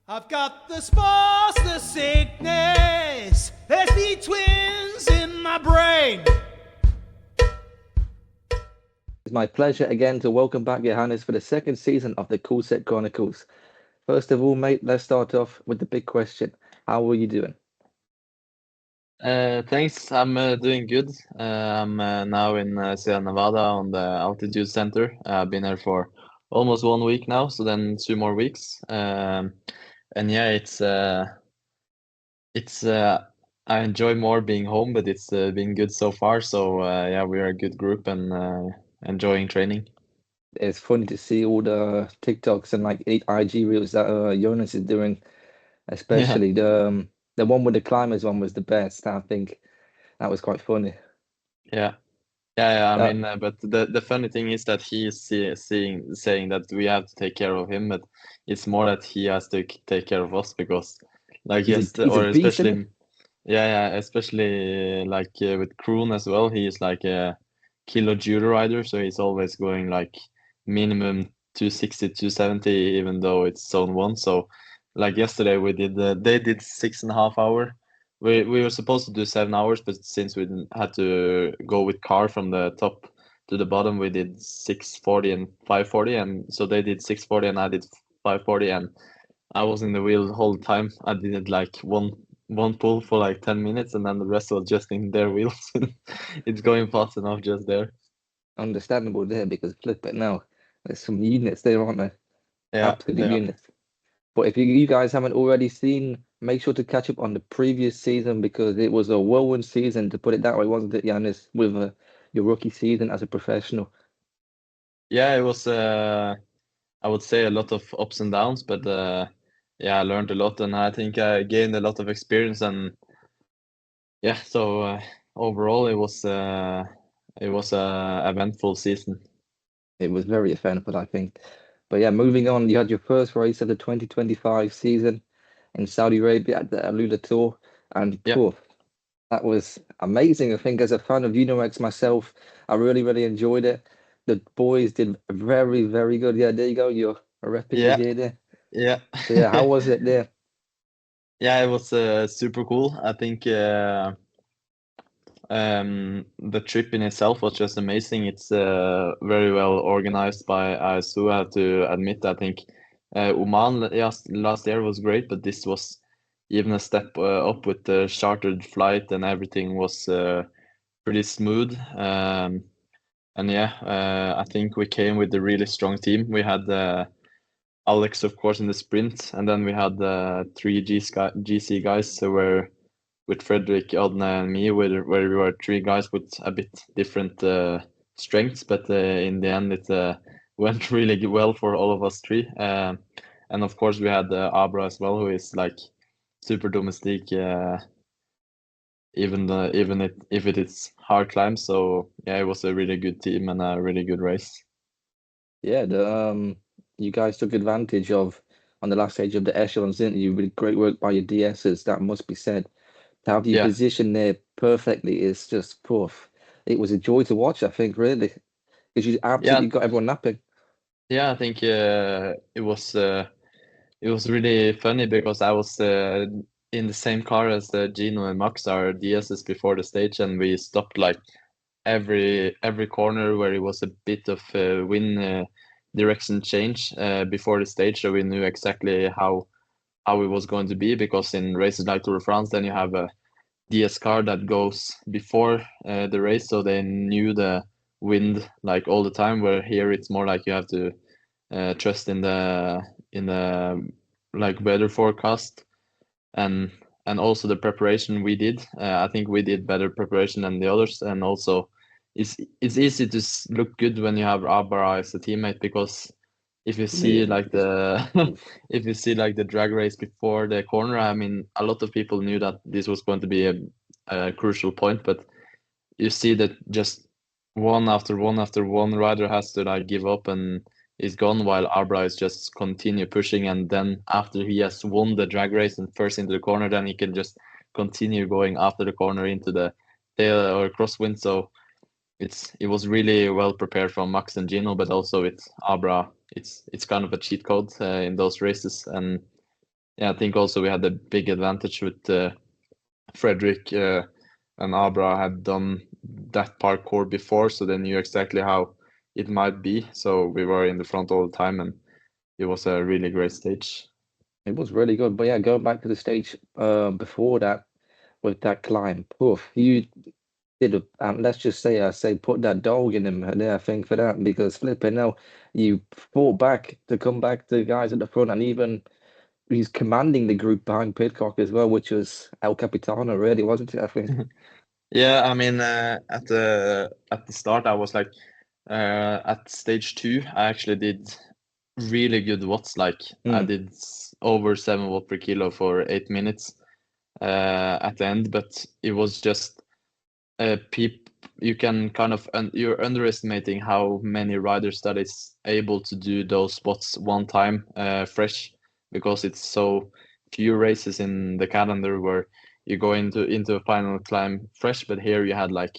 I've got the spores, the sickness. There's the twins in my brain. It's my pleasure again to welcome back Johannes for the second season of the Kulset Chornicles. First of all, mate, let's start off with the big question. How are you doing? Thanks. I'm doing good. I'm now in Sierra Nevada on the altitude center. I've been there for almost 1 week now, so then 2 more weeks. And yeah, it's I enjoy more being home, but it's been good so far. So yeah, we're a good group and enjoying training. It's funny to see all the TikToks and like IG reels that Jonas is doing, Yeah, especially the one with the climbers one was the best. I think that was quite funny. yeah. Yeah. I Uh, mean, but the funny thing is that he is saying that we have to take care of him, but it's more that he has to take care of us because, like, he's a yes, he's a or beast, isn't he? especially, yeah, especially like with Kroon as well. He is like a kilo judo rider, so he's always going like minimum 260, 270, even though it's zone one. So, like yesterday, they did 6.5 hour. We were supposed to do 7 hours, but since we had to go with car from the top to the bottom, we did 6:40 and 5:40, and so they did 6:40 and I did 5:40, and I was in the wheel the whole time. I did like one pull for like 10 minutes, and then the rest was just in their wheels. It's going fast enough just there. Understandable there because flip it now. There's some units there, aren't there? Yeah, Absolute yeah. units. But if you guys haven't already seen, make sure to catch up on the previous season because it was a whirlwind season, to put it that way, wasn't it, Giannis, with your rookie season as a professional? Yeah, it was I would say a lot of ups and downs, but yeah, I learned a lot, and I think I gained a lot of experience, and yeah, so overall it was a eventful season. It was very eventful, I think. But yeah, moving on, you had your first race of the 2025 season in Saudi Arabia at the AlUla Tour, and Yeah, poof, that was amazing. I think as a fan of UnoX myself, I really, really enjoyed it. The boys did very, very good. Yeah, there you go. You're repping your yeah, gear there. yeah. So yeah, how was it there? Yeah, it was super cool. I think the trip in itself was just amazing. It's very well organized by ISU. I have to admit, I think Oman last year was great, but this was even a step up with the chartered flight, and everything was pretty smooth. And yeah, I think we came with a really strong team. We had Alex, of course, in the sprint, and then we had three GC guys who were with Frederick, Adne, and me, where we were three guys with a bit different strengths, but in the end, it went really well for all of us three. And of course, we had Abra as well, who is like super domestique, if it is hard climb. So yeah, it was a really good team and a really good race. Yeah, you guys took advantage of on the last stage of the echelons, didn't you? Really great work by your DSs, that must be said. To have your Yeah, position there perfectly is just poof. It was a joy to watch, I think, really, because you yeah, absolutely got everyone napping. yeah. I think it was really funny because I was in the same car as Gino and Max, our DSs, before the stage, and we stopped like every corner where it was a bit of wind direction change before the stage, so we knew exactly how it was going to be. Because in races like Tour de France, then you have a DS car that goes before the race, so they knew the wind like all the time. Where here it's more like you have to trust in the like weather forecast, and also the preparation we did. I think we did better preparation than the others, and also it's easy to look good when you have Abara as a teammate, because if you see Yeah, like the if you see like the drag race before the corner, I mean, a lot of people knew that this was going to be a crucial point, but you see that just one after one after one rider has to like give up and is gone, while Arbra is just continue pushing, and then after he has won the drag race and first into the corner, then he can just continue going after the corner into the tail or crosswind. So it was really well prepared from Max and Gino, but also with Abra, it's kind of a cheat code in those races, and Yeah, I think also we had a big advantage with Frederick and Abra had done that parkour before, so they knew exactly how it might be. So we were in the front all the time, and it was a really great stage. It was really good. But yeah, going back to the stage before that with that climb, poof, you did let's just say I say put that dog in him there, I think, for that, because flipping now you fought back to come back to the guys at the front, and even he's commanding the group behind Pidcock as well, which was El Capitano, really, wasn't it? I think. Yeah, I mean, at the start, I was like, at stage 2, I actually did really good watts. Like I Mm. did over 7 watt per kilo for 8 minutes at the end, but it was just peop you can kind of you're underestimating how many riders that is able to do those spots one time fresh, because it's so few races in the calendar where you go into a final climb fresh. But here you had like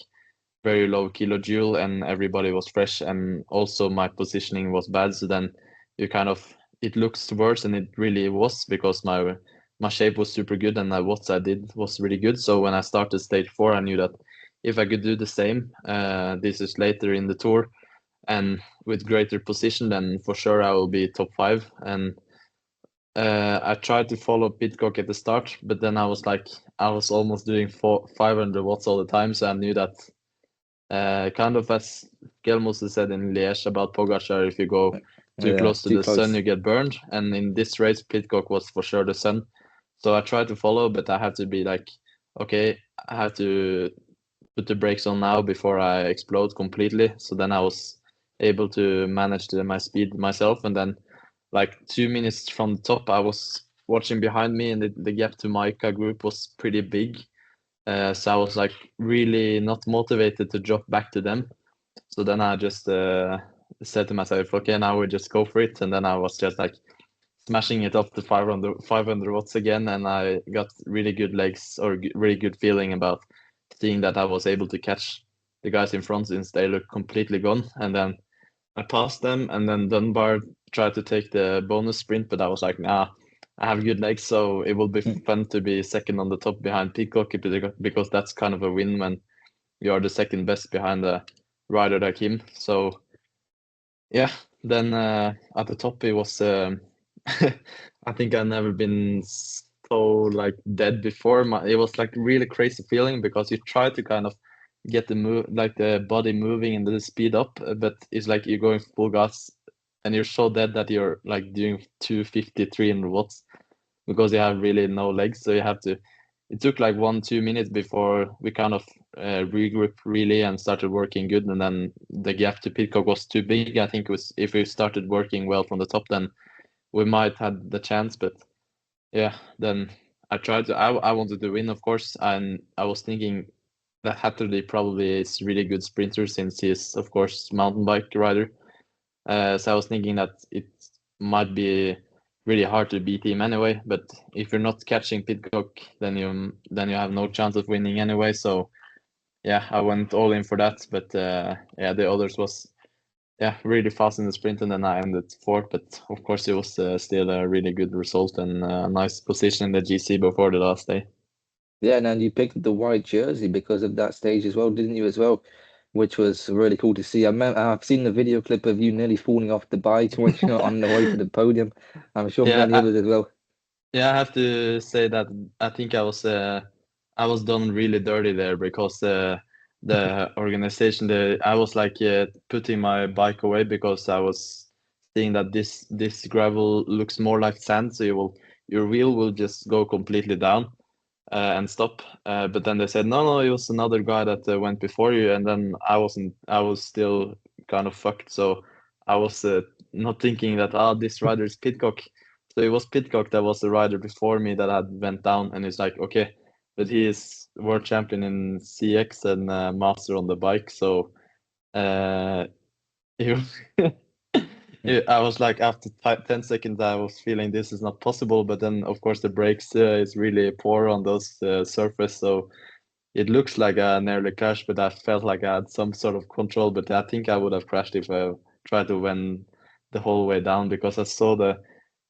very low kilojoule and everybody was fresh, and also my positioning was bad, so then you kind of, it looks worse than it really was, because my shape was super good and what I did was really good. So when I started stage 4, I knew that if I could do the same, this is later in the tour, and with greater position, then for sure I will be top 5. And I tried to follow Pitcock at the start, but then I was almost doing 500 watts all the time, so I knew that kind of as Gelmos said in Liège about Pogacar, if you go too Yeah, close to too the sun, close. you get burned. And in this race, Pitcock was for sure the sun. So I tried to follow, but I had to be like, okay, I have to put the brakes on now before I explode completely. So then I was able to manage my speed myself. And then, like 2 minutes from the top, I was watching behind me, and the gap to Maika group was pretty big. So I was like really not motivated to drop back to them. So then I just said to myself, okay, now we just go for it. And then I was just like smashing it up to 500 watts again. And I got really good legs, or really good feeling about seeing that I was able to catch the guys in front since they looked completely gone. And then I passed them, and then Dunbar tried to take the bonus sprint, but I was like, nah, I have good legs, so it will be Mm. fun to be second on the top behind Peacock, because that's kind of a win when you are the second best behind a rider like him. So yeah, then at the top it was I think I've never been so like dead before. It was like really crazy feeling, because you try to kind of get the move, like the body moving and the speed up, but it's like you're going full gas and you're so dead that you're like doing 250, 300 watts, because you have really no legs. So you have to, it took like 1-2 minutes before we kind of regrouped really and started working good. And then the gap to Pitcock was too big. I think it was, if we started working well from the top, then we might had the chance. But yeah, then I tried to, I wanted to win, of course. And I was thinking that Hatterley probably is really good sprinter, since he's, of course, mountain bike rider. So I was thinking that it might be really hard to beat him anyway. But if you're not catching Pidcock, then you have no chance of winning anyway. So yeah, I went all in for that. But yeah, the others was really fast in the sprint, and then I ended fourth. But of course, it was still a really good result and a nice position in the GC before the last day. Yeah, and then you picked the white jersey because of that stage as well, didn't you, as well? Which was really cool to see. I've seen the video clip of you nearly falling off the bike when you're on the way to the podium. I'm sure Yeah, many others as well. yeah, I have to say that I think I was done really dirty there, because the organization, I was like putting my bike away, because I was seeing that this gravel looks more like sand, so your wheel will just go completely down and stop. But then they said, no, it was another guy that went before you, and then I was still kind of fucked. So I was not thinking that this rider is Pitcock. So it was Pitcock that was the rider before me that had went down, and it's like, okay, but he is world champion in CX and master on the bike. So uh, he, I was like, after 10 seconds, I was feeling this is not possible. But then, of course, the brakes is really poor on those surface. So it looks like I nearly crashed, but I felt like I had some sort of control. But I think I would have crashed if I tried to win the whole way down, because I saw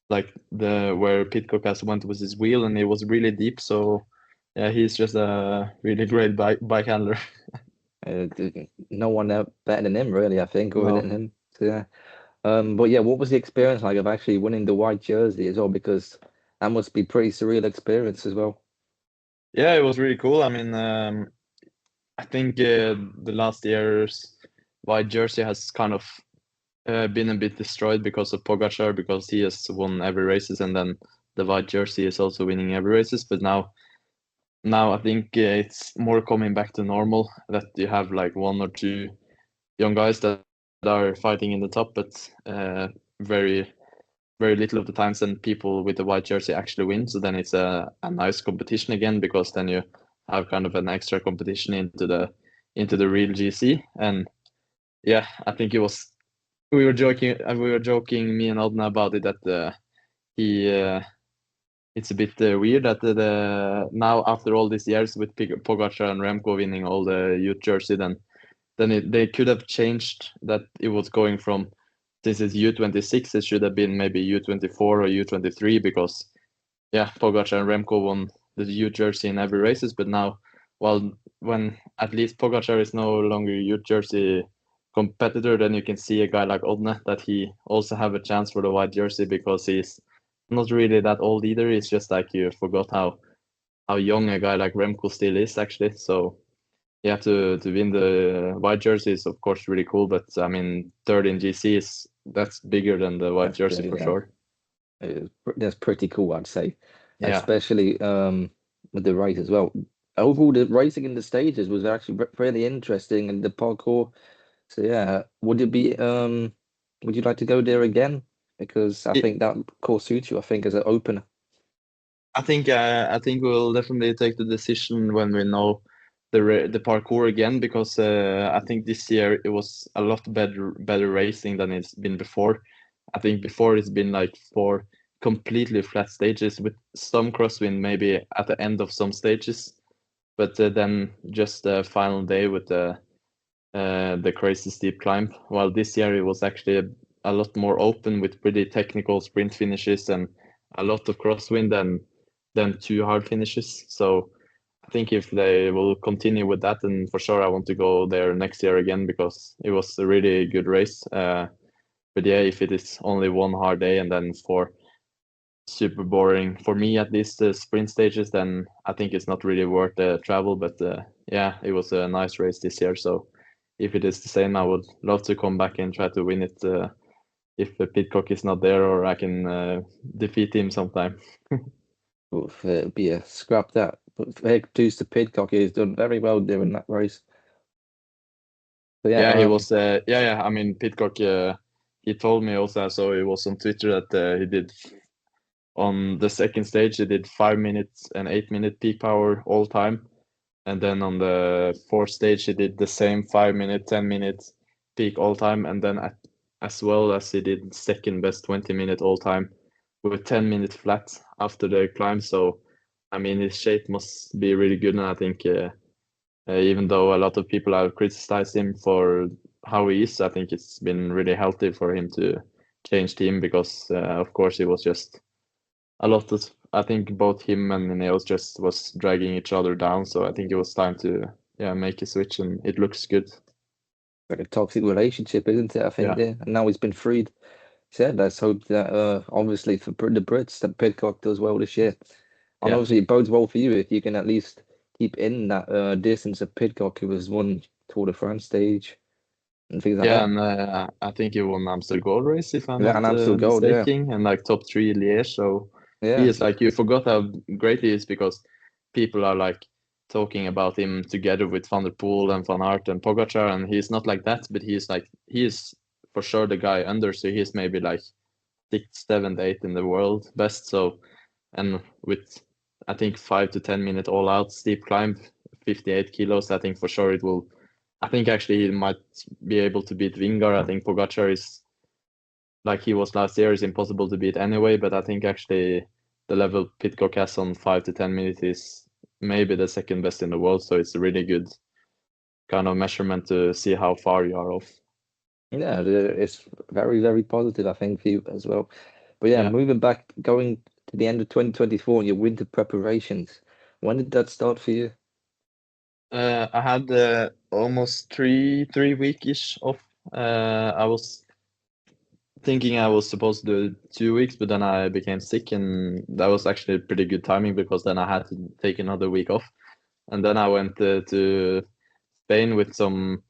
like the where Pitcock has went with his wheel, and it was really deep. So yeah, he's just a really great bike handler. No one better than him, really, I think, other No. than him. So, yeah. But yeah, what was the experience like of actually winning the white jersey as well? Because that must be pretty surreal experience as well. Yeah, it was really cool. I mean, I think the last year's white jersey has kind of been a bit destroyed because of Pogacar, because he has won every races, and then the white jersey is also winning every races. But now I think it's more coming back to normal, that you have like one or two young guys that are fighting in the top, but very very little of the times then people with the white jersey actually win. So then it's a nice competition again, because then you have kind of an extra competition into the real GC. And yeah, I think it was we were joking me and Odna about it, that he it's a bit weird that now after all these years with Pogacar and Remco winning all the youth jersey, then they could have changed that. It was going from, since it's U26, it should have been maybe U24 or U23, because yeah, Pogacar and Remco won the youth jersey in every races. But now, well, when at least Pogacar is no longer youth jersey competitor, then you can see a guy like Odne, that he also have a chance for the white jersey, because he's not really that old either. It's just like you forgot how young a guy like Remco still is, actually. So yeah, to win the white jersey is of course really cool, but I mean, third in GC that's bigger than the white That's jersey big, for yeah. sure. That's pretty cool, I'd say, Yeah. especially with the race as well. Overall, the racing in the stages was actually really interesting, and the parkour. So yeah, would you like to go there again? Because I It, think that course suits you, I think, as an opener. I think we'll definitely take the decision when we know the parkour again, because I think this year it was a lot better racing than it's been before. I think before it's been like four completely flat stages with some crosswind maybe at the end of some stages, but then just the final day with the crazy steep climb. While this year it was actually a lot more open, with pretty technical sprint finishes and a lot of crosswind and then two hard finishes. So I think if they will continue with that, and for sure I want to go there next year again, because it was a really good race. But yeah, if it is only one hard day and then four super boring, for me at least, the sprint stages, then I think it's not really worth the travel. But yeah, it was a nice race this year, so if it is the same, I would love to come back and try to win it, if Pitcock is not there, or I can defeat him sometime. Oof, it'd be a scrap that. But fair dues to Pidcock, he's done very well during that race. So yeah, Yeah, he was. Yeah. I mean, Pitcock. He told me also. I saw it was on Twitter that he did on the second stage. He did 5 minutes and 8 minute peak power all time, and then on the fourth stage he did the same 5 minute, 10 minutes peak all time, and then as well as he did second best 20 minute all time with 10 minute flat after the climb. So I mean, his shape must be really good, and I think. Even though a lot of people have criticized him for how he is, I think it's been really healthy for him to change team, because, of course, it was just a lot of. I think both him and Ineos just was dragging each other down. So I think it was time to make a switch, and it looks good. like a toxic relationship, isn't it? I think Yeah, there. And now he's been freed. So let's hope that obviously for the Brits that Pidcock does well this year. And yeah, obviously it bodes well for you if you can at least keep in that distance of Pidcock, who has won Tour de France stage and things like yeah. that. And I think he won Amstel Gold Race, if I'm Yeah, not and Amstel Gold, yeah. mistaken, and like top three Liège. So he Yeah. is like, you forgot how great he is, because people are like talking about him together with Van der Poel and Van Aert and Pogacar, and he's not like that, but he is for sure the guy under. So he's maybe like sixth, seventh, eighth in the world best. So, and with I think 5 to 10 minute all out steep climb, 58 kilos, I think for sure it will. I think actually he might be able to beat Vingar. I think Pogacar is, like he was last year, is impossible to beat anyway. But I think actually the level Pitcock has on 5 to 10 minutes is maybe the second best in the world. So it's a really good kind of measurement to see how far you are off. Yeah, it's very, very positive, I think, for you as well. But yeah, Yeah. moving back, going to the end of 2024 and your winter preparations. When did that start for you? I had almost three week-ish off. I was thinking I was supposed to do 2 weeks, but then I became sick, and that was actually pretty good timing because then I had to take another week off. And then I went to Spain with some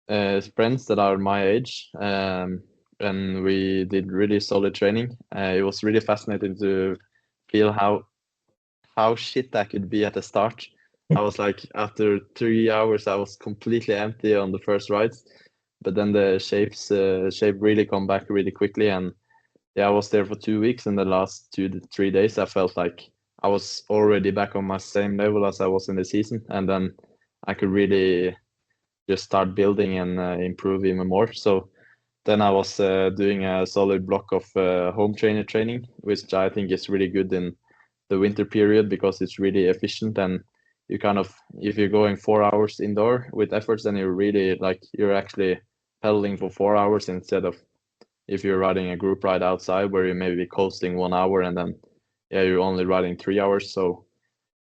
friends that are my age, and we did really solid training. It was really fascinating to feel how shit I could be at the start. I was like, after 3 hours, I was completely empty on the first rides, but then the shape really come back really quickly, and yeah, I was there for 2 weeks, and the last 2 to 3 days, I felt like I was already back on my same level as I was in the season, and then I could really just start building and improve even more. So then I was doing a solid block of home trainer training, which I think is really good in the winter period because it's really efficient, and you kind of, if you're going 4 hours indoor with efforts, then you're really like you're actually pedaling for 4 hours instead of if you're riding a group ride outside where you may be coasting 1 hour and then yeah you're only riding 3 hours. So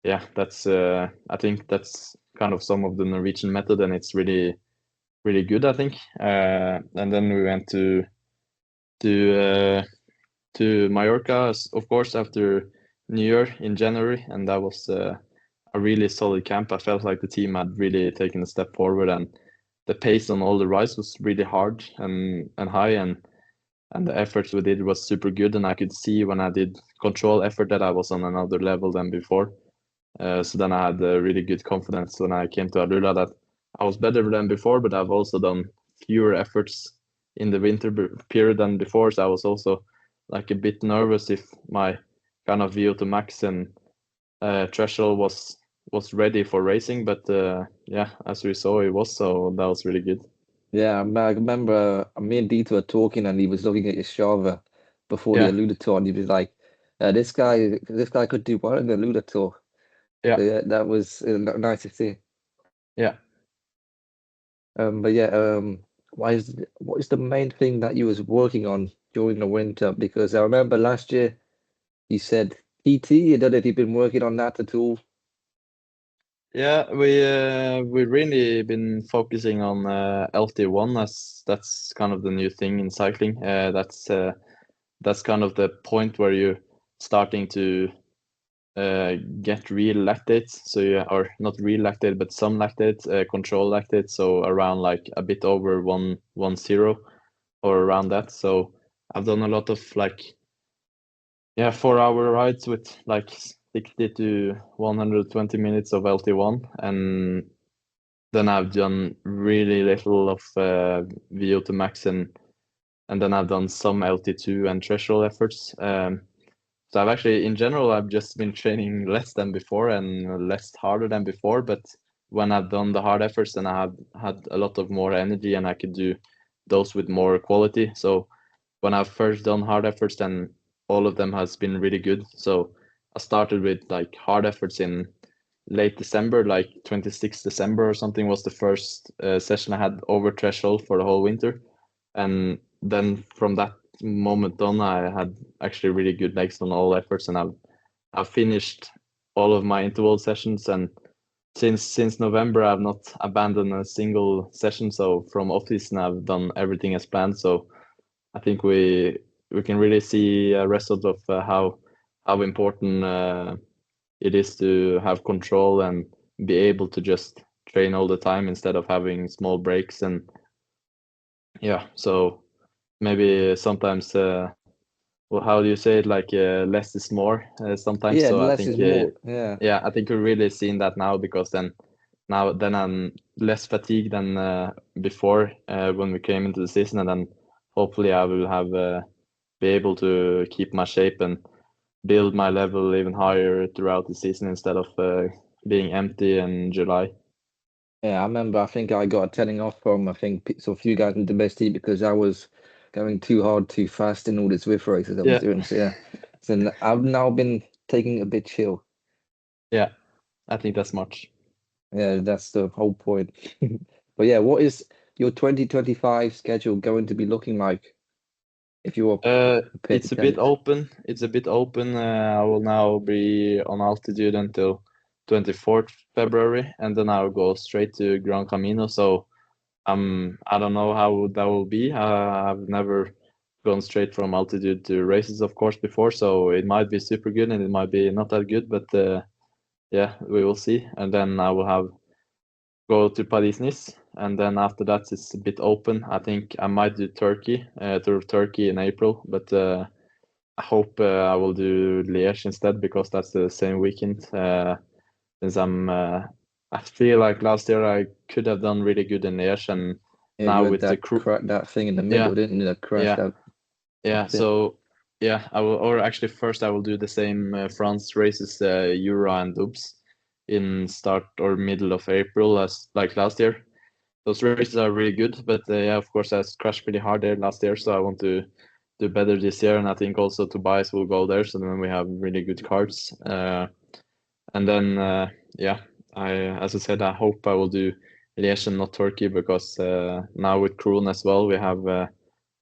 yeah, that's I think that's kind of some of the Norwegian method, and it's really good, I think. And then we went to uh, to Mallorca, of course, after New Year in January, and that was a really solid camp. I felt like the team had really taken a step forward, and the pace on all the rides was really hard and high, and the efforts we did was super good. And I could see when I did control effort that I was on another level than before. So then I had really good confidence when I came to AlUla that I was better than before, but I've also done fewer efforts in the winter period than before. So I was also like a bit nervous if my kind of VO2 max and threshold was ready for racing. But yeah, as we saw, it was, so that was really good. Yeah, I remember me and Dieter were talking, and he was looking at your Strava before the Yeah, AlUla Tour, and he was like, this guy could do well in the AlUla Tour." yeah, So yeah, that was nice to see. yeah. But yeah, what is the main thing that you was working on during the winter? Because I remember last year you said PT. I don't know if you've been working on that at all. Yeah, we really been focusing on LT1 as that's kind of the new thing in cycling. That's kind of the point where you're starting to get real lactates. So you are not real lactate, but some lactate, control lactate. So around like a bit over 110 or around that. So I've done a lot of like 4 hour rides with like 60 to 120 minutes of LT1, and then I've done really little of VO2 max, and then I've done some LT2 and threshold efforts. So I've actually, in general, I've just been training less than before and less harder than before. But when I've done the hard efforts, then I have had a lot of more energy, and I could do those with more quality. So when I've first done hard efforts, then all of them has been really good. So I started with like hard efforts in late December, like 26th December or something was the first session I had over threshold for the whole winter. And then from that moment on, I had actually really good legs on all efforts, and I've finished all of my interval sessions. And since November, I've not abandoned a single session. So from off season, I've done everything as planned. So I think we can really see a result of how important it is to have control and be able to just train all the time instead of having small breaks. And yeah, so maybe sometimes well, how do you say it, like less is more sometimes. Yeah, So I less think is more. Yeah. yeah, I think we're really seeing that now, because then I'm less fatigued than before when we came into the season, and then hopefully I will have be able to keep my shape and build my level even higher throughout the season instead of being empty in July. Yeah, I remember. I think I got a telling off from so a few guys in Domestique because I was going too hard, too fast in all these Swift races I was Yeah, doing. So yeah, so I've now been taking it a bit chill. yeah, I think that's much. Yeah, that's the whole point. But yeah, what is your 2025 schedule going to be looking like? if you were prepared It's to a tell bit it. open. It's a bit open. I will now be on altitude until 24th February, and then I'll go straight to Gran Camino. So I don't know how that will be. I've never gone straight from altitude to races, of course, before, so it might be super good and it might be not that good, but yeah, we will see. And then I will go to Paris-Nice, and then after that it's a bit open. I think I might do Turkey, Tour of Turkey in April, but I hope I will do Liège instead because that's the same weekend. Since I feel like last year I could have done really good in Liège, and Yeah, now you had with the crew, that thing in the middle, yeah, didn't you? That crashed yeah, out. yeah. Yeah. So yeah, I will, or actually first I will do the same France races, Jura and Dubs, in start or middle of April as like last year. Those races are really good, but yeah, of course I crashed pretty hard there last year, so I want to do better this year, and I think also Tobias will go there, so then we have really good cards. And then yeah, as I said, I hope I will do Liège and not Turkey because now with Kroon as well, we have a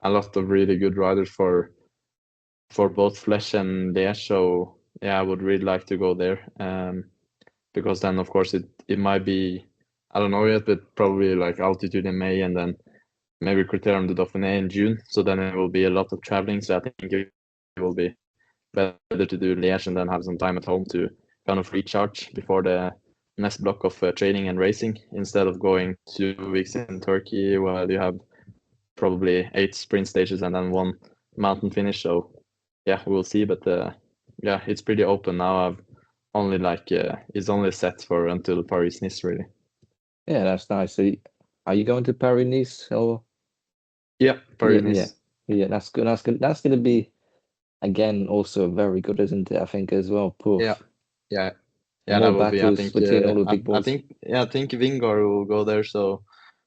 lot of really good riders for both Flesh and Liège. So yeah, I would really like to go there because then of course it might be, I don't know yet, but probably like altitude in May and then maybe Criterium de Dauphiné in June. So then it will be a lot of traveling. So I think it will be better to do Liège and then have some time at home to kind of recharge before the next block of training and racing instead of going 2 weeks in Turkey where you have probably 8 sprint stages and then 1 mountain finish. So yeah, we'll see. But yeah, it's pretty open now. I've only it's only set for until Paris-Nice really. Yeah, that's nice. So, are you going to Paris-Nice or? Yeah, Paris-Nice. Yeah, that's good. That's good. That's going to be again also very good, isn't it? I think as well. Poof. Yeah, More that will be. I battles think. between all the big I boys. think. Yeah, I think Vingar will go there. So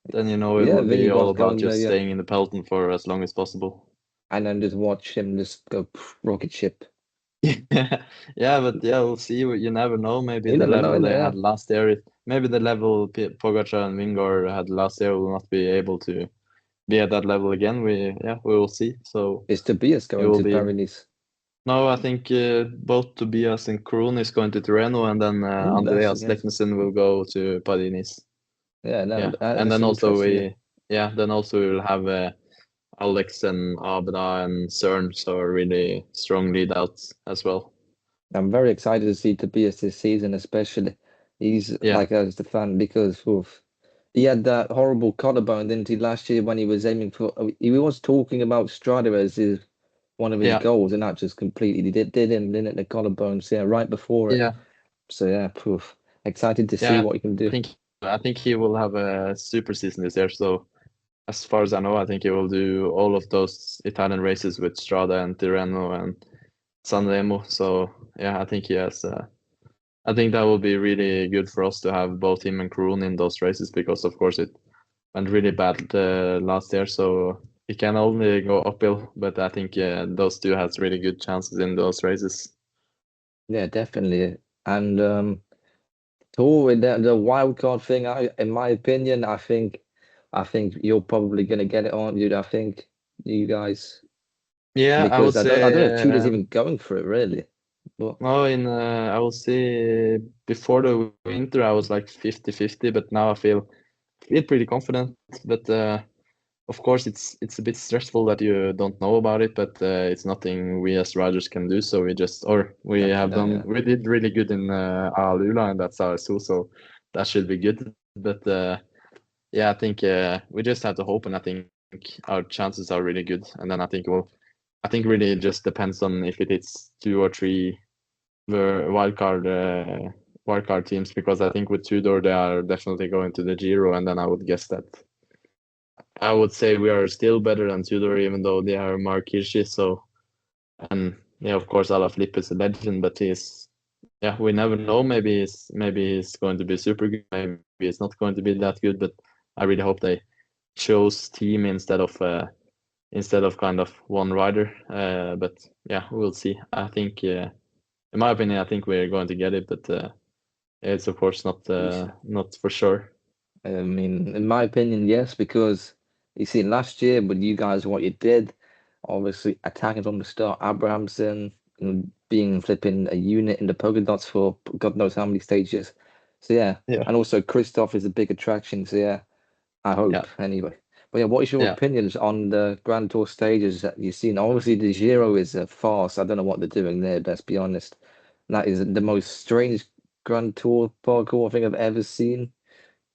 then it Yeah, will be all Vingegaard's about going just there, yeah. staying in the peloton for as long as possible. And then just watch him just go rocket ship. Yeah, but yeah, we'll see. You never know. Maybe You the never know, level they innit? had last year, maybe the level Pogacar and Vingar had last year will not be able to be at that level again. We will see. So Is Tobias it going will to be. Paris-Nice? No, I think both Tobias and Kroon is going to Tirreno, and then Andreas Yes. Leknessem will go to Paris-Nice. Yeah, no, Yeah, and that's then also interesting. we will have Alex and Abda and Cern, so a really strong lead out as well. I'm very excited to see Tobias this season, especially. He's like as the fan because he had that horrible collarbone, didn't he, last year when he was aiming for. He was talking about Strada as one of his goals, and that just completely did him, didn't it? The collarbone, so yeah, right before it. Yeah. So yeah, poof. Excited to see what he can do. I think he will have a super season this year. So as far as I know, I think he will do all of those Italian races with Strada and Tirreno and Sanremo. So yeah, I think he has. I think that will be really good for us to have both him and Kroon in those races because, of course, it went really bad last year. So it can only go uphill. But I think those two has really good chances in those races. Yeah, definitely. And Tour with the wild card thing, in my opinion, I think you're probably gonna get it, aren't you? I think you guys. Yeah, I would Because I don't know if Tudor's say even going for it really. But no. I will say before the winter I was like 50-50, but now I feel pretty confident. But of course, it's a bit stressful that you don't know about it, but it's nothing we as riders can do. So we did really good in AlUla, and that's RSO, so that should be good. But yeah, I think we just have to hope, and I think our chances are really good. And then I think really it just depends on if it is 2 or 3 wildcard teams, because I think with Tudor they are definitely going to the Giro, and then I would guess that. I would say we are still better than Tudor, even though they are Mark Hirschi. So, and yeah, of course, Alaphilippe is a legend, but we never know. Maybe he's going to be super good. Maybe he's not going to be that good. But I really hope they chose team instead of kind of one rider. But yeah, we'll see. I think, in my opinion, I think we're going to get it, but it's of course not for sure. I mean, in my opinion, yes, because you see last year with you guys what you did, obviously attacking from the start. Abrahamson being flipping a unit in the polka dots for God knows how many stages. So yeah, Yeah. and also Christoph is a big attraction. So yeah, I hope anyway. But yeah, what is your opinions on the Grand Tour stages that you've seen? Obviously, the Giro is a farce. I don't know what they're doing there. Let's be honest. That is the most strange Grand Tour parkour I think I've ever seen.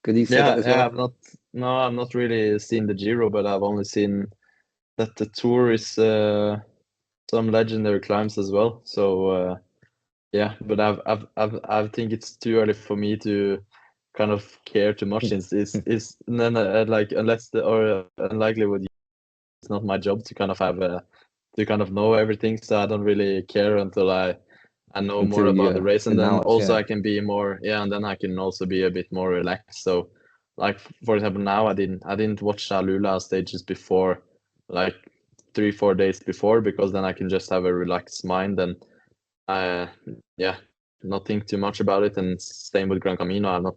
Could you say that as well? I've not really seen the Giro, but I've only seen that the Tour is some legendary climbs as well. So yeah, but I think it's too early for me to kind of care too much since it's then like unless the or unlikely with you, it's not my job to kind of have to kind of know everything. So I don't really care until I know more Until about the you race, and then announce, also yeah. I can be more and then I can also be a bit more relaxed. So like for example now I didn't watch AlUla stages before like 3-4 days before because then I can just have a relaxed mind and yeah, not think too much about it. And same with Gran Camino, I've not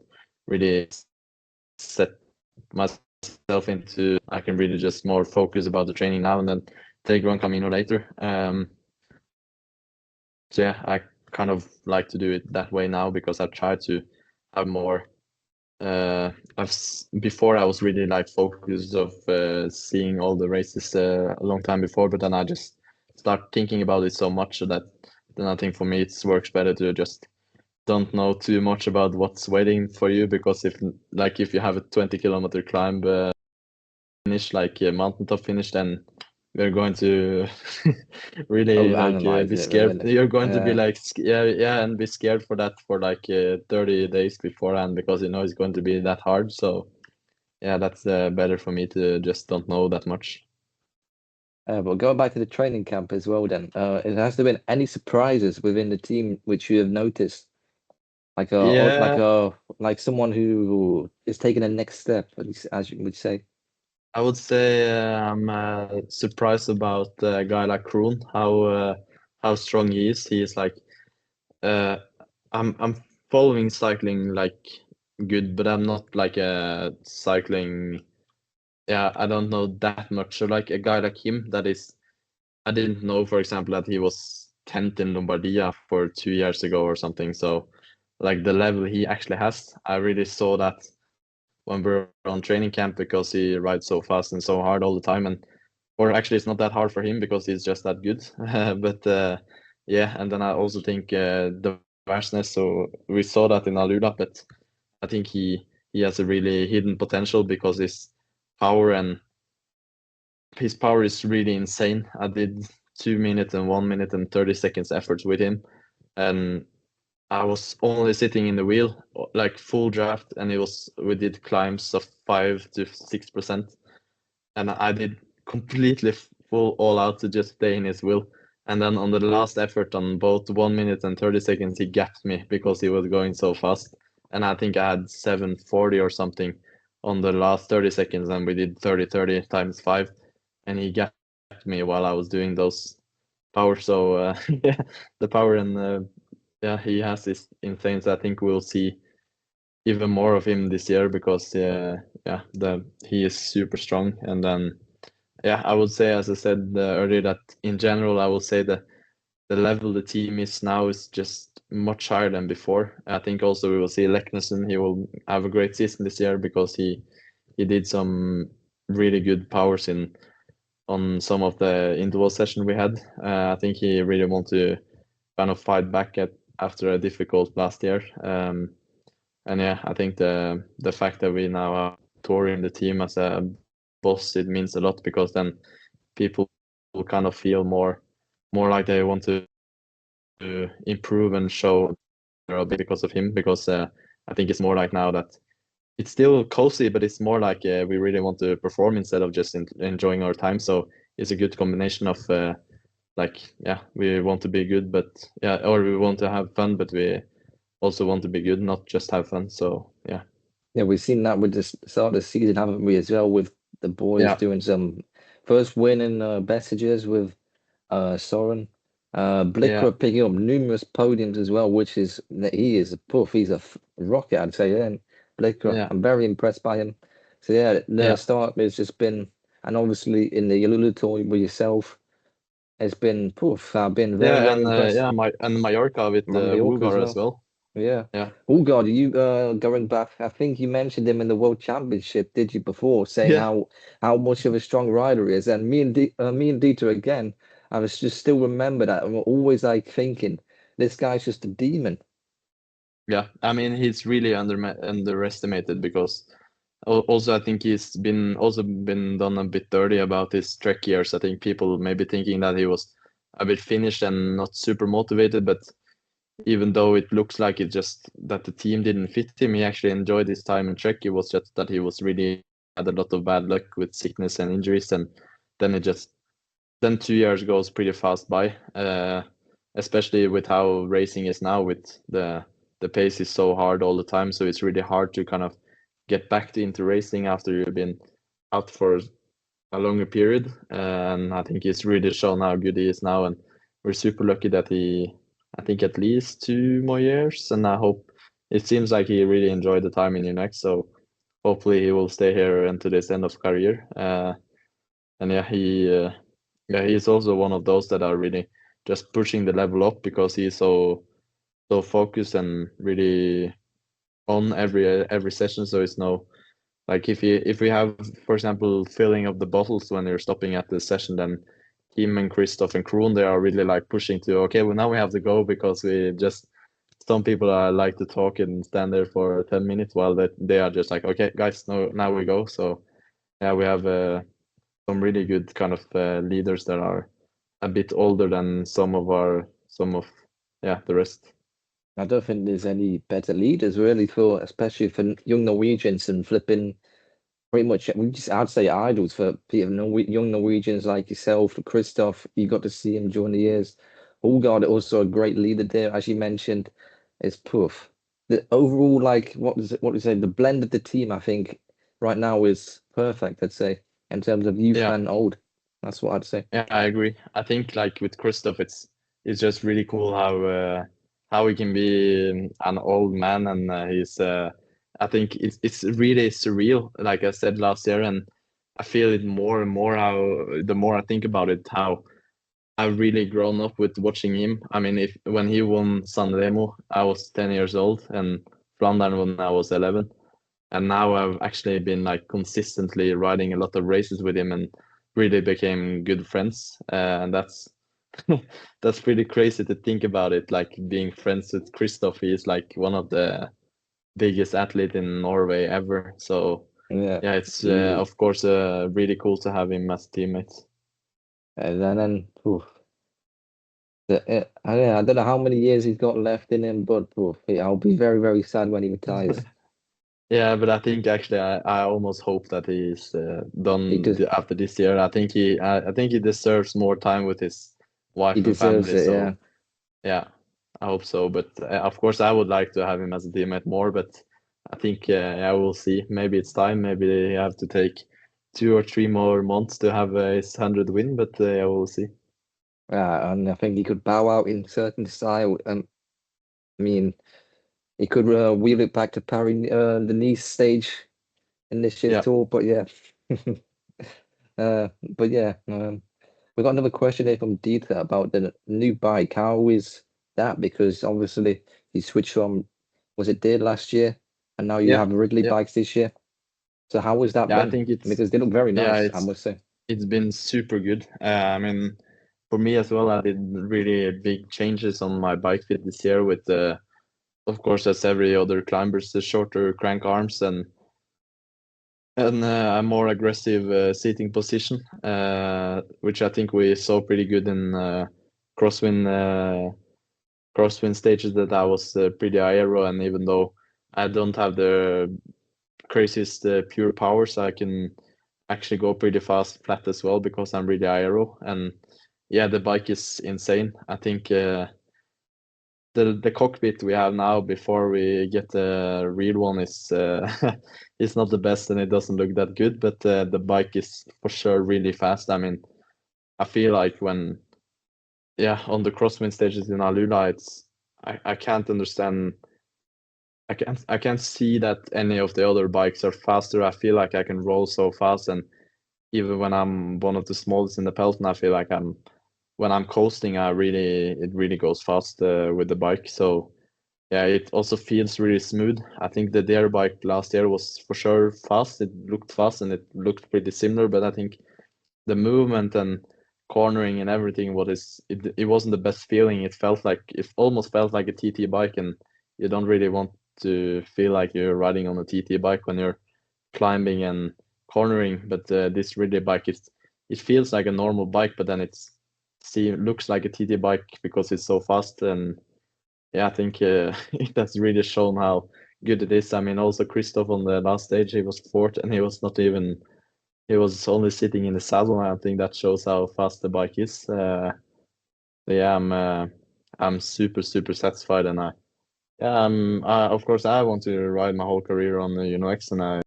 really set myself into I can really just more focus about the training now and then take Gran Camino later. So yeah, I kind of like to do it that way now because I try to have more before I was really like focused of seeing all the races a long time before, but then I just start thinking about it so much that then I think for me it works better to just don't know too much about what's waiting for you because if you have a 20-kilometer climb finish like a mountaintop finish, then you're going to really like Overanalyze be it, scared. really. You're going to be Yeah. like and be scared for that for like 30 days beforehand because you know it's going to be that hard. So yeah, that's better for me to just don't know that much. But going back to the training camp as well, then, has there been any surprises within the team which you have noticed? Yeah, Like someone who is taking a next step, at least as you would say. I would say I'm surprised about a guy like Kroon, how strong he is. He is like uh, I'm following cycling like good, but I'm not like a cycling. Yeah, I don't know that much. So like a guy like him, that is, I didn't know, for example, that he was 10th in Lombardia for 2 years ago or something. So like the level he actually has, I really saw that when we're on training camp because he rides so fast and so hard all the time. And or actually, it's not that hard for him because he's just that good. But yeah, and then I also think the vastness. So we saw that in AlUla, but I think he has a really hidden potential because his power is really insane. I did 2 minutes and 1 minute and 30 seconds efforts with him, and I was only sitting in the wheel like full draft, and we did climbs of 5 to 6%, and I did completely full all out to just stay in his wheel. And then on the last effort on both 1 minute and 30 seconds, he gapped me because he was going so fast. And I think I had 740 or something on the last 30 seconds, and we did 30 times 5, and he gapped me while I was doing those power. So yeah, the power and yeah, he has this insane. So I think we'll see even more of him this year because yeah, he is super strong. And then yeah, I would say, as I said earlier, that in general, I will say that the level the team is now is just much higher than before. I think also we will see Leknesen. He will have a great season this year because he did some really good powers on some of the interval session we had. I think he really want to kind of fight back after a difficult last year. And yeah, I think the fact that we now are touring the team as a boss, it means a lot because then people will kind of feel more like they want to improve and show they're a bit because of him. Because I think it's more like now that it's still cozy, but it's more like we really want to perform instead of just enjoying our time. So it's a good combination of like yeah, we want to be good, but yeah, or we want to have fun, but we also want to be good, not just have fun. So yeah. Yeah, we've seen that with the start of the season, haven't we, as well, with the boys Yeah. doing some first win in Messages with Soren. Yeah. Blicker picking up numerous podiums as well, which is he is a puff. He's a rocket, I'd say. Then Blicker, Yeah. I'm very impressed by him. So yeah, the Yeah. start has just been, and obviously in the AlUla Tour with yourself, It's been poof. I've been very, Yeah, very and impressed. and Mallorca with Mallorca as Wugar as well. well. Yeah. Yeah, Oh God, you going back? I think you mentioned him in the World Championship, did you before, saying yeah, how much of a strong rider he is? And me and Dieter again, I was just still remember that. I'm always like thinking, this guy's just a demon. yeah. I mean, he's really underestimated because also I think he's been done a bit dirty about his Trek years. I think people may be thinking that he was a bit finished and not super motivated, but even though it looks like it just that the team didn't fit him, he actually enjoyed his time in Trek. It was just that he was really had a lot of bad luck with sickness and injuries, and then it just then 2 years goes pretty fast by. Especially with how racing is now, with the pace is so hard all the time, so it's really hard to kind of get back into racing after you've been out for a longer period. And I think he's really shown how good he is now, and we're super lucky that I think at least 2 more years, and I hope it seems like he really enjoyed the time in UNEX, so hopefully he will stay here until his end of career. And yeah, he's also one of those that are really just pushing the level up because he's so focused and really on every session. So it's no like if we have, for example, filling of the bottles when you're stopping at the session, then him and Christoph and Kroon, they are really like pushing to, okay, well now we have to go because we just some people are like to talk and stand there for 10 minutes while they are just like, okay guys, no, now we go. So yeah, we have some really good kind of leaders that are a bit older than some of yeah, the rest. I don't think there's any better leaders really for, especially for young Norwegians and flipping pretty much. I'd say idols for people, young Norwegians like yourself, Christoph. You got to see him during the years. Ulgard also a great leader there, as you mentioned. It's poof. The overall, like, what do you say? The blend of the team, I think, right now is perfect. I'd say in terms of youth Yeah, and old. That's what I'd say. yeah, I agree. I think like with Christoph, it's just really cool how he can be an old man, and he's I think it's really surreal. Like I said last year, and I feel it more and more how the more I think about it, how I've really grown up with watching him. I mean, if when he won San Remo, I was 10 years old, and Flandern when I was 11. And now I've actually been like consistently riding a lot of races with him and really became good friends. And that's that's pretty crazy to think about it. Like being friends with Christoph, he's like one of the biggest athlete in Norway ever. So Yeah, yeah, it's easy. of course really cool to have him as teammates. And then oof, I don't know how many years he's got left in him, but oof, I'll be very, very sad when he retires. Yeah, but I think actually I almost hope that he's He done does. after this year. I think he deserves more time with his He wife and deserves family. it. Yeah. So yeah, I hope so. But of course, I would like to have him as a teammate more. But I think I will see. Maybe it's time. Maybe they have to take 2 or 3 more months to have his 100 win. But I will see. And I think he could bow out in certain style. I mean, he could wheel it back to Paris, the Nice stage in this year's Yeah, tour. But yeah, but yeah, we got another question here from Dieter about the new bike. How is that? Because obviously he switched from, was it Deere last year, and now you yeah, have Ridley yeah, bikes this year. So how has that yeah. I been? think Because they look very yeah, nice, I must say. it's been super good. I mean, for me as well, I did really big changes on my bike fit this year with of course, as every other climbers, the shorter crank arms and a more aggressive seating position, which I think we saw pretty good in crosswind crosswind stages that I was pretty aero, and even though I don't have the craziest pure powers, I can actually go pretty fast flat as well because I'm really aero. And yeah, the bike is insane. I think the cockpit we have now before we get the real one is is not the best, and it doesn't look that good, but the bike is for sure really fast. I mean, I feel like when yeah, on the crosswind stages in AlUla, I can't understand. I can't see that any of the other bikes are faster. I feel like I can roll so fast, and even when I'm one of the smallest in the peloton, I feel like when I'm coasting, it really goes fast with the bike. So yeah, it also feels really smooth. I think the Dare bike last year was for sure fast. It looked fast and it looked pretty similar, but I think the movement and cornering and everything, it wasn't the best feeling. It almost felt like a TT bike, and you don't really want to feel like you're riding on a TT bike when you're climbing and cornering. But this really bike, it feels like a normal bike, but then looks like a TT bike because it's so fast. And yeah, I think it has really shown how good it is. I mean, also Christoph on the last stage, he was fourth, and he was only sitting in the saddle. I think that shows how fast the bike is. Yeah, I'm super satisfied, and of course I want to ride my whole career on the X, and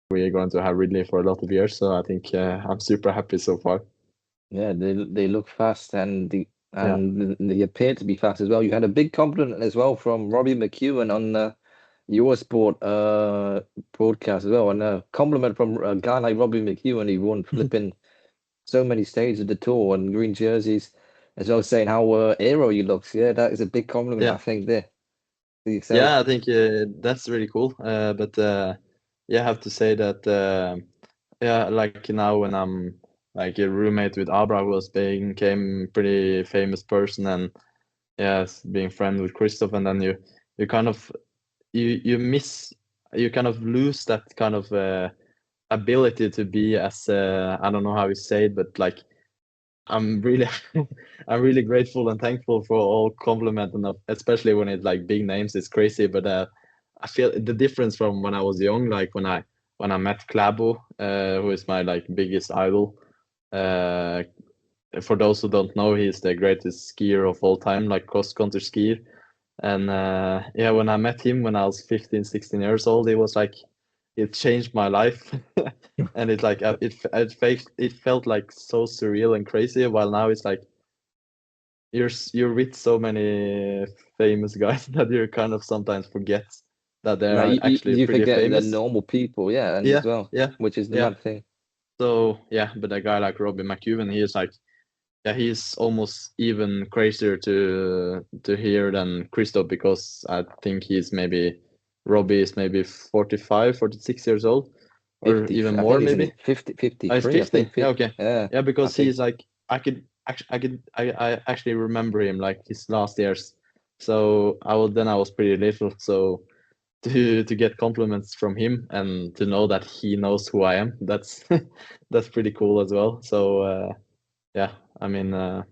we're going to have Ridley for a lot of years. So I think I'm super happy so far. Yeah, they look fast and they appear to be fast as well. You had a big compliment as well from Robbie McEwen on Eurosport broadcast as well, and a compliment from a guy like Robbie McEwen. He won flipping so many stages of the tour and green jerseys, as well, saying how aero you look. Yeah, that is a big compliment, I think, there for yourself. Yeah, I think that's really cool. But yeah, I have to say that yeah, like now when I'm like a roommate with Abra, who became pretty famous person, and yes, being friend with Christoph, and then you kind of you kind of lose that kind of ability to be as I don't know how you say it, but like I'm really I'm really grateful and thankful for all compliment, and especially when it's like big names, it's crazy. But I feel the difference from when I was young, like when I met Klæbo, who is my like biggest idol. For those who don't know, he's the greatest skier of all time, like cross country skier. And yeah, when I met him when I was 15, 16 years old, it changed my life. And it's like it felt like so surreal and crazy. While now it's like you're with so many famous guys that you kind of sometimes forget that they are actually You pretty forget they're famous. normal people, yeah, and Yeah, as well, yeah, which is the yeah. mad thing. So yeah, but a guy like Robbie McEwen, he is like, yeah, he's almost even crazier to hear than Christoph, because I think Robbie is maybe 45, 46 years old, or 50, even I more think he's in maybe. his 50, Oh, he's 53, I 50. think. Yeah, okay. Yeah, Yeah, I because think. he's like I actually remember him like his last years. So I was pretty little, so to get compliments from him and to know that he knows who I am, that's that's pretty cool as well. So yeah, I mean I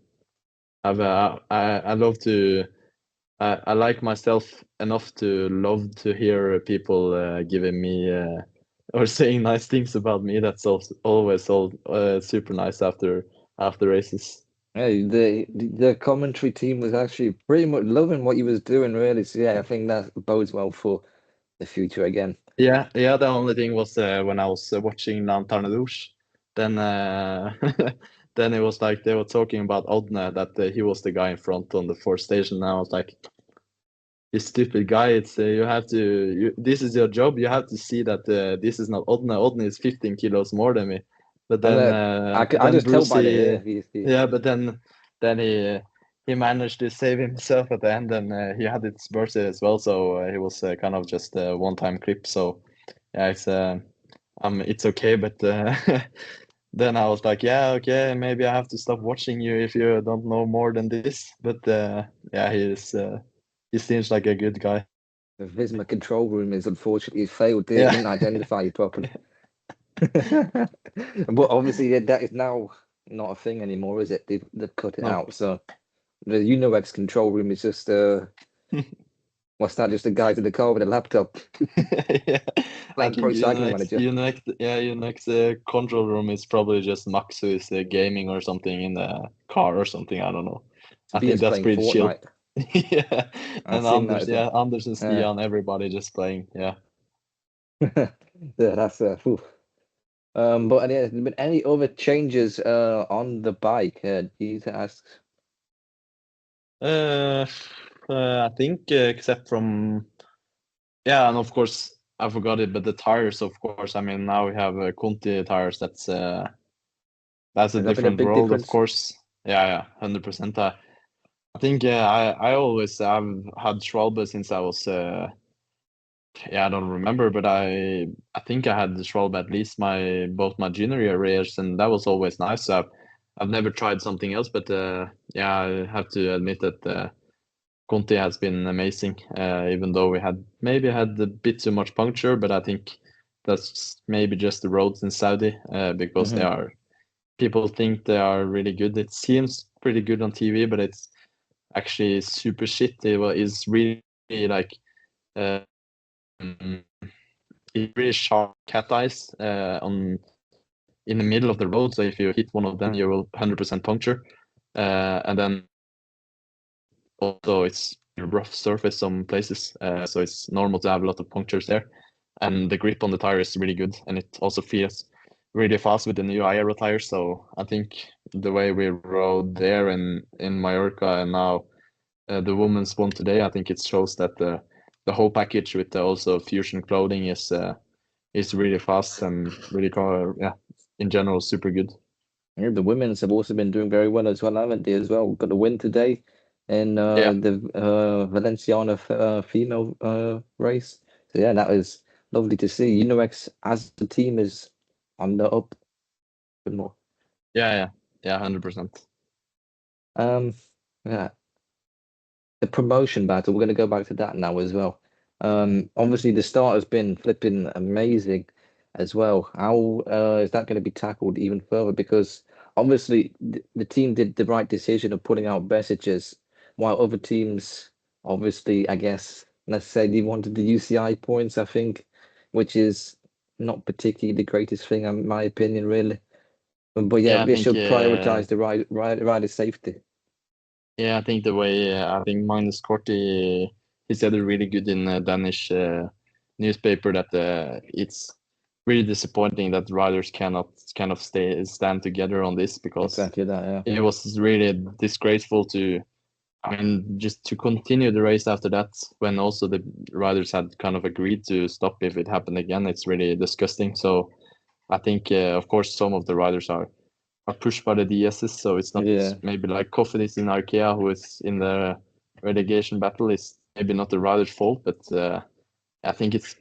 love to I like myself enough to love to hear people giving me or saying nice things about me. That's also always super nice after races. Yeah, the commentary team was actually pretty much loving what you was doing, really. So yeah, I think that bodes well for the future again. Yeah, yeah. The only thing was when I was watching Lanterne Rouge, then then it was like they were talking about Odne, that he was the guy in front on the fourth station. And I was like, you stupid guy! It's you have to. This is your job. You have to see that this is not Odne. Odne is 15 kilos more than me. But And then I then just tell Bruce, by the hair. yeah. But then he managed to save himself at the end, and he had his birthday as well. So he was kind of just a one-time clip. So yeah, it's okay. But then I was like, yeah, okay, maybe I have to stop watching you if you don't know more than this. But yeah, he seems like a good guy. The Visma control room is unfortunately failed. They Yeah. didn't identify you properly. But obviously that is now not a thing anymore, is it? They've cut it No. out. So the UNOX control room is just what's that? Just a guy to the car with a laptop Yeah, I playing think Pro Cycling Manager. your next control room is probably just Max, who is gaming or something in the car or something. I don't know. I think Tobias that's playing pretty chill. Fortnite. Yeah, I've and seen that as well. Anders and Stian, everybody just playing. Yeah. Yeah, that's phew. But has there been any other changes on the bike? He asks. I think except from yeah, and of course I forgot it, but the tires, of course. I mean, now we have Conti tires. That's a Has that been a different big world, of difference? course. Yeah, 100%. I think I always have had Schwalbe since I was I don't remember, but I think I had the Schwalbe at least both my junior years, and that was always nice. So I've never tried something else, but yeah, I have to admit that Conti has been amazing. Even though we maybe had a bit too much puncture, but I think that's maybe just the roads in Saudi because people think they are really good. It seems pretty good on TV, but it's actually super shit. It's really like um, it's really sharp cat eyes on in the middle of the road. So if you hit one of them, you will 100% puncture. And then also it's a rough surface some places, so it's normal to have a lot of punctures there. And the grip on the tire is really good, and it also feels really fast with the new Aero tires. So I think the way we rode there in Mallorca and now the women's one today, I think it shows that the whole package with also fusion clothing is really fast and really in general super good. Yeah, the women's have also been doing very well as well, haven't they? As well, got a win today in the Valenciana female race. So yeah, that was lovely to see. Unox as the team is on the up a bit more. Yeah, 100%. Yeah, the promotion battle. We're going to go back to that now as well. Obviously the start has been flipping amazing as well. How is that going to be tackled even further? Because obviously the team did the right decision of putting out messages, while other teams, obviously, I guess, let's say they wanted the UCI points, I think, which is not particularly the greatest thing, in my opinion, really. But yeah, Yeah, I we think should prioritize the rider safety. I think the way I think Magnus Corti he said it really good in a Danish newspaper that it's really disappointing that riders cannot kind of stand together on this because Exactly that, yeah. it was really disgraceful to I mean just to continue the race after that when also the riders had kind of agreed to stop if it happened again. It's really disgusting. So I think of course some of the riders are pushed by the DSs, so it's not Yeah. maybe like Cofidis in Arkea who is in the relegation battle is maybe not the rider's fault, but I think it's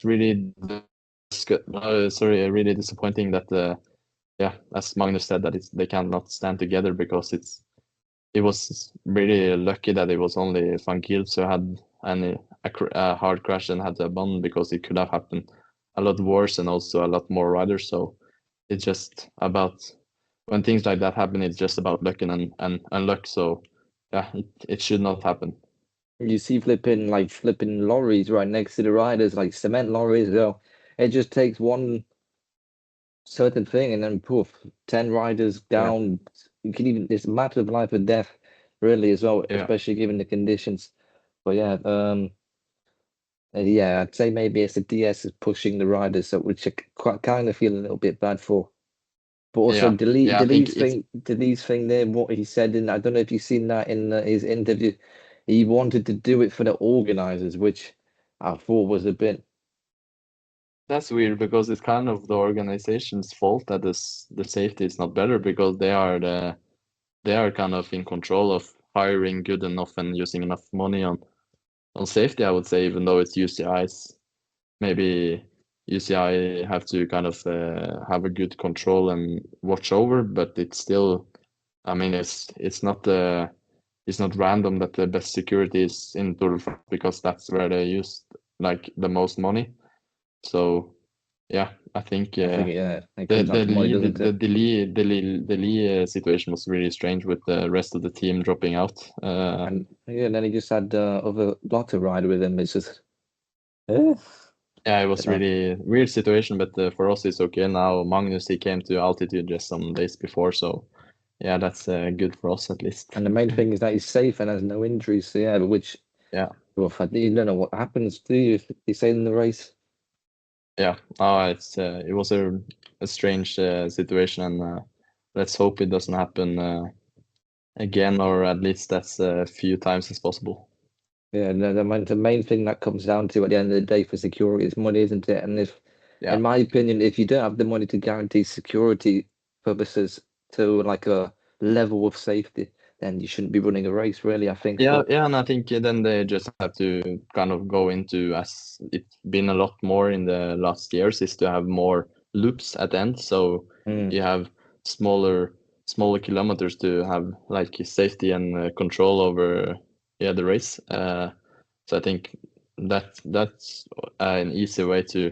really really disappointing that as Magnus said that they cannot stand together because it was really lucky that it was only Van Giels who had a hard crash and had to abandon because it could have happened a lot worse and also a lot more riders. So it's just about when things like that happen, it's just about luck and luck. So yeah, it should not happen. You see flipping lorries right next to the riders, like cement lorries. So it just takes one certain thing, and then poof, 10 riders Yeah. down. You can even it's a matter of life or death, really, as well, Yeah. especially given the conditions. But yeah, I'd say maybe it's the DS is pushing the riders, so which I kind of feel a little bit bad for. But also I think Delete's thing there, what he said in, I don't know if you've seen that in his interview, he wanted to do it for the organizers, which I thought was a bit. that's weird because it's kind of the organization's fault that the safety is not better because they are kind of in control of hiring good enough and using enough money on safety, I would say, even though it's UCI's maybe UCI have to kind of have a good control and watch over, but it's still, I mean, it's not random that the best security is in Tour de France because that's where they use like the most money. So yeah, I think I think it the comes down to money, doesn't it? the Lee situation was really strange with the rest of the team dropping out. And yeah, then he just had other Lotte rider with him. It's just, yeah. Yeah, it was really weird situation, but for us it's okay now. Magnus he came to altitude just some days before, so yeah, that's good for us at least. And the main thing is that he's safe and has no injuries. So yeah, which well, you don't know what happens, do you? If you say in the race. Yeah, it was a strange situation, and let's hope it doesn't happen again, or at least as few times as possible. Yeah, the main thing that comes down to at the end of the day for security is money, isn't it? And if, in my opinion, if you don't have the money to guarantee security purposes to like a level of safety, then you shouldn't be running a race, really, I think. Yeah, But yeah, and I think then they just have to kind of go into, as it's been a lot more in the last years, is to have more loops at the end. So you have smaller kilometers to have like safety and control over the race. So I think that's an easy way to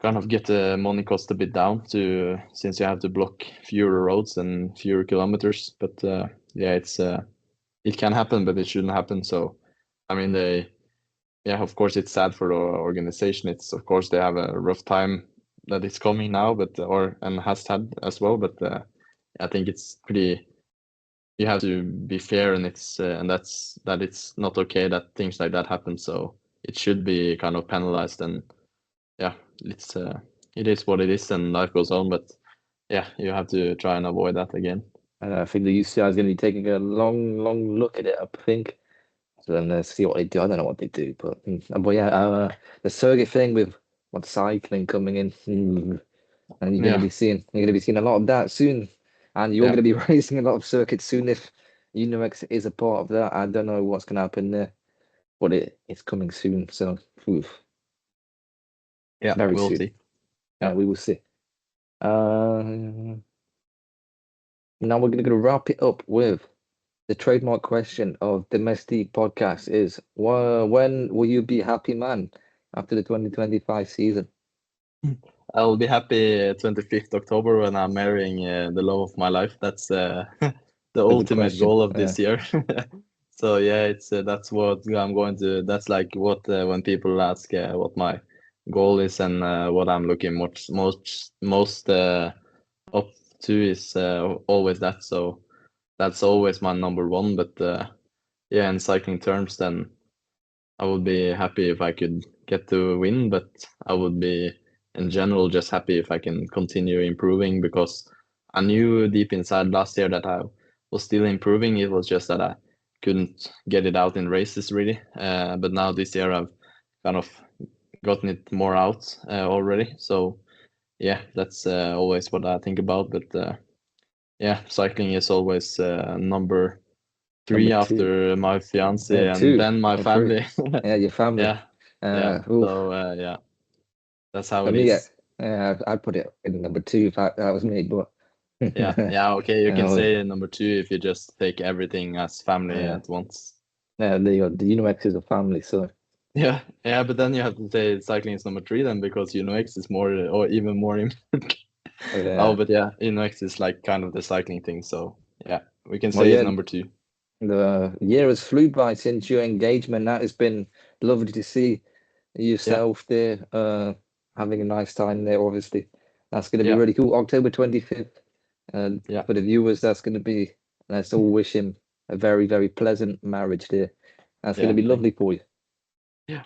kind of get the money cost a bit down to, since you have to block fewer roads and fewer kilometers. But yeah, it can happen, but it shouldn't happen. So, I mean, of course, it's sad for the organization. It's, of course, they have a rough time that it's coming now, and has had as well. But I think it's pretty. You have to be fair, and that it's not okay that things like that happen. So it should be kind of penalized, and yeah, it is what it is, and life goes on. But yeah, you have to try and avoid that again. and I think the UCI is going to be taking a long look at it, I think. So then see what they do. I don't know what they do, but yeah, the circuit thing with cycling coming in, and you're going to be seeing a lot of that soon, and you're going to be racing a lot of circuits soon if UNOX is a part of that. I don't know what's going to happen there, but it's coming soon. So, Yeah, very we'll soon. see. Yeah, we will see. Now we're going to wrap it up with the trademark question of Domestique Podcast is, when will you be happy, man, after the 2025 season? I'll be happy 25th October when I'm marrying the love of my life. That's the ultimate question. goal of this year. So yeah, it's that's what I'm going to. That's like what when people ask what my goal is and what I'm looking most up to is always that. So that's always my number one. But yeah, in cycling terms, then I would be happy if I could get to win, but I would be in general just happy if I can continue improving, because I knew deep inside last year that I was still improving. It was just that I couldn't get it out in races really. But now this year I've kind of gotten it more out already. So yeah, that's always what I think about. But yeah, cycling is always number three Number two. after my fiance and Two then my or three. family. Yeah, your family. Yeah, yeah. Oof. So yeah, that's how For it me, is. I'd put it in number two if that was me, but Yeah. Okay, you can uh, say number two if you just take everything as family at once. yeah, the UNOX is a family, so Yeah, but then you have to say cycling is number three then, because X is more or even more important. Oh, but yeah, X is like kind of the cycling thing. So yeah, we can say it's number two. The year has flew by since your engagement. That has been lovely to see yourself there, having a nice time there. Obviously, that's going to be really cool. October 25th, and for the viewers, that's going to be. Let's all wish him a very, very pleasant marriage there. That's going to be lovely for you. Yeah.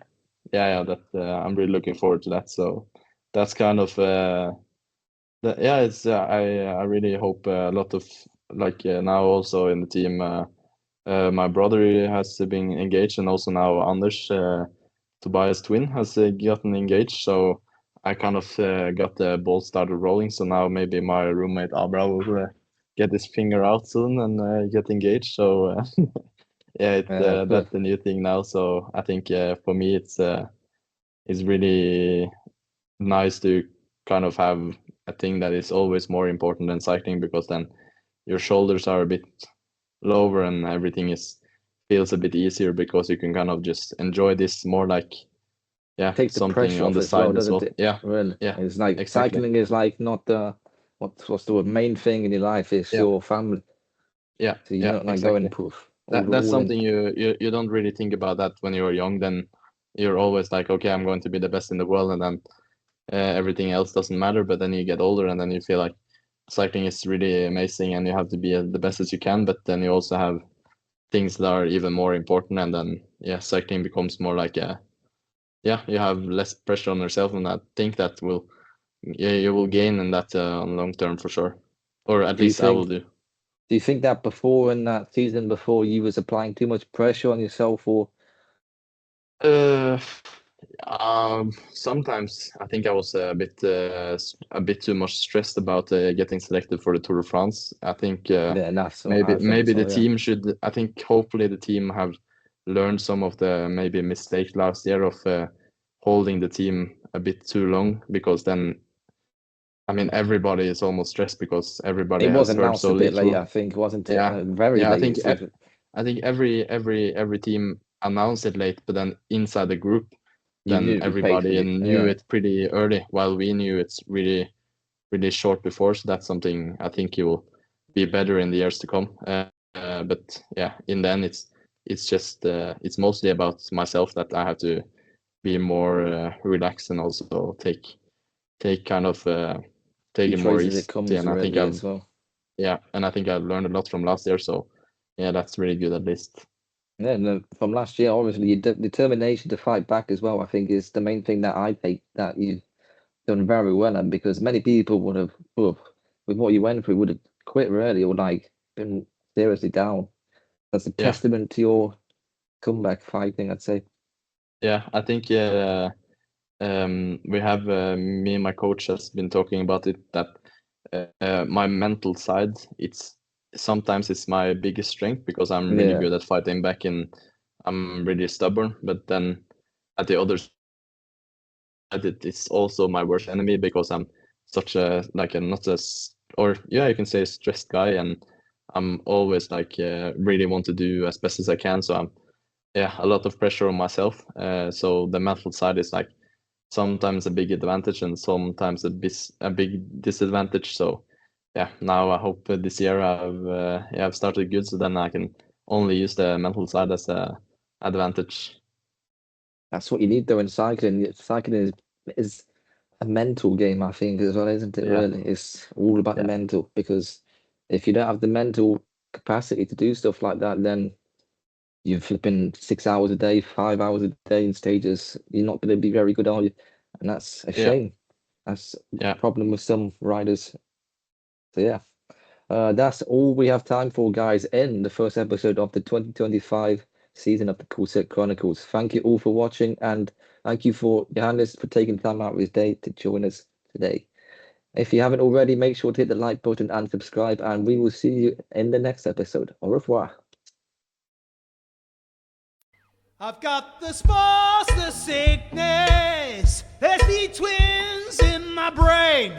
That I'm really looking forward to that. So that's kind of it's I really hope a lot of like now also in the team. My brother has been engaged, and also now Anders, Tobias' twin, has gotten engaged. So I kind of got the ball started rolling. So now maybe my roommate Abra will get his finger out soon and get engaged. So yeah, that's the new thing now. So I think for me it's really nice to kind of have a thing that is always more important than cycling, because then your shoulders are a bit lower and everything feels a bit easier, because you can kind of just enjoy this more like take the something pressure on off the as side well, as doesn't well. it? Yeah, it's like exactly. cycling is like not the what's the main thing in your life is your family. Yeah, so you're not like exactly. going poof. That's something you don't really think about that when you're young. Then you're always like, okay, I'm going to be the best in the world, and then everything else doesn't matter. But then you get older, and then you feel like cycling is really amazing, and you have to be the best as you can. But then you also have things that are even more important, and then cycling becomes more like you have less pressure on yourself, and I think that you will gain in that on long term for sure, or at least I will do. Do you think that before, in that season before, you was applying too much pressure on yourself, or? Sometimes I think I was a bit too much stressed about getting selected for the Tour de France. I think Yeah, that's what maybe I think the so, yeah. team should. I think hopefully the team have learned some of the maybe mistake last year of holding the team a bit too long, because then I mean everybody is almost stressed because everybody It was has heard announced so a bit late, little. I think, wasn't it? Yeah, Very yeah. late. I think every team announced it late, but then inside the group, You then knew it everybody basically. knew Yeah. it pretty early, while we knew it's really short before. So that's something I think he will be better in the years to come. But yeah, in the end, it's just it's mostly about myself, that I have to be more relaxed and also take kind of take it Each more race as easy. it comes, And I think really, as well. and I think I've learned a lot from last year. So yeah, that's really good at least. Yeah, no, from last year, obviously, your determination to fight back as well, I think, is the main thing that I take that you've done very well at, because many people would have, with what you went through, would have quit really, or like been seriously down. That's a Yeah, testament to your comeback fighting, I'd say. yeah. I think we have me and my coach has been talking about it, that my mental side, sometimes it's my biggest strength, because I'm really Yeah, good at fighting back and I'm really stubborn. But then at the other side, it's also my worst enemy, because I'm such a like a not as or yeah, you can say stressed guy, and I'm always like really want to do as best as I can. So I'm a lot of pressure on myself. So the mental side is like sometimes a big advantage and sometimes a big disadvantage. So yeah, now I hope this year I've started good, so then I can only use the mental side as a advantage. that's what you need though in cycling. Cycling is a mental game, I think, as well, isn't it? Yeah, Really, it's all about the yeah, mental, because if you don't have the mental capacity to do stuff like that, then you're flipping 6 hours a day, 5 hours a day in stages. You're not going to be very good, are you? And that's a yeah, shame. That's the yeah. problem with some riders. So yeah, that's all we have time for, guys, in the first episode of the 2025 season of the Kulset Chronicles. Thank you all for watching, and thank you for Johannes for taking time out of his day to join us today. If you haven't already, make sure to hit the like button and subscribe, and we will see you in the next episode. Au revoir. I've got the spots, the sickness. There's the twins in my brain.